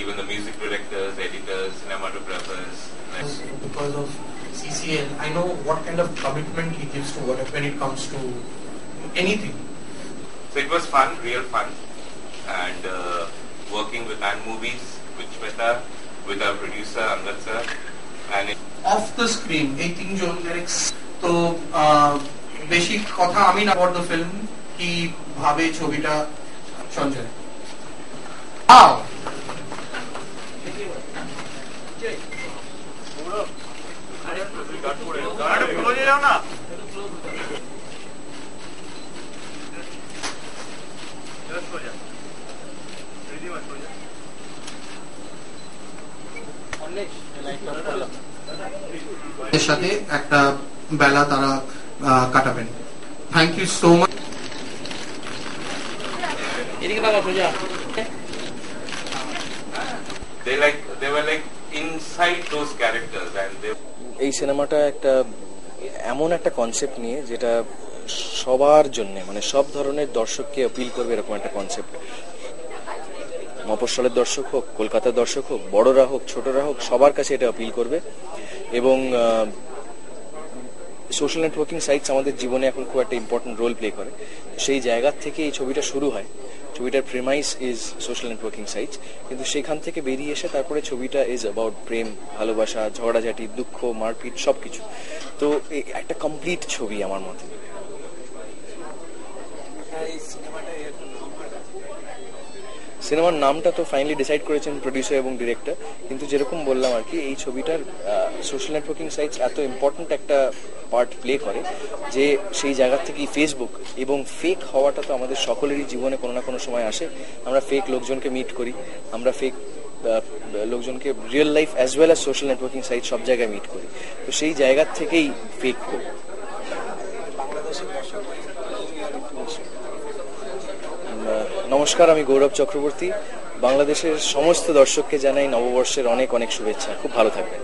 even the music directors, editors, cinematographers. Because of CCL, I know what kind of commitment he gives to what when it comes to anything. So it was fun, real fun, and working with Ant Movies, with Shweta, with our producer Angad sir, and Off the screen, এই তিনজন lyrics তো বেশি কথা আমি না about the film কি ভাবে ছবিটা সঞ্জয়। Wow! এর সাথে একটা বেলা তারা কাটাবেন। Thank you so much. they were like inside those characters, and they. এই সিনেমাটা একটা এমন একটা কনসেপ্ট নিয়ে যেটা সবার জন্য মানে সব ধরনের দর্শককে অ্যাপিল করবে এরকম একটা কনসেপ্ট। মফস্বলের দর্শক হোক, কলকাতার দর্শক হোক, বড়রা হোক, ছোটরা হোক, সবার কাছে এটা অ্যাপিল করবে। এবং সোশ্যাল নেটওয়ার্কিং সাইটস আমাদের জীবনে এখন খুব একটা ইম্পর্টেন্ট রোল প্লে করে। সেই জায়গা থেকে এই ছবিটা শুরু হয়। ছবিটার প্রেমাইস ইজ সোশ্যাল নেটওয়ার্কিং সাইটস, কিন্তু সেখান থেকে বেরিয়ে এসে তারপরে ছবিটা ইজ অ্যাবাউট প্রেম, ভালোবাসা, ঝগড়াঝাটি, দুঃখ, মারপিট, সবকিছু। তো একটা কমপ্লিট ছবি আমার মতে। সিনেমার নামটা তো ফাইনালি ডিসাইড করেছেন প্রডিউসার এবং ডিরেক্টর, কিন্তু যেরকম বললাম আর কি, এই ছবিটার সোশ্যাল নেটওয়ার্কিং সাইটস এত ইম্পর্টেন্ট একটা পার্ট প্লে করে যে সেই জায়গা থেকেই ফেসবুক এবং ফেক হওয়াটা তো আমাদের সকলেরই জীবনে কোনো না কোনো সময় আসে। আমরা ফেক লোকজনকে মিট করি, আমরা ফেক লোকজনকে real life as well as social networking site সব জায়গায় মিট করি। তো সেই জায়গা থেকেই ফেক করি। নমস্কার, আমি গৌরব চক্রবর্তী। বাংলাদেশের সমস্ত দর্শককে জানাই নববর্ষের অনেক অনেক শুভেচ্ছা। খুব ভালো থাকবেন।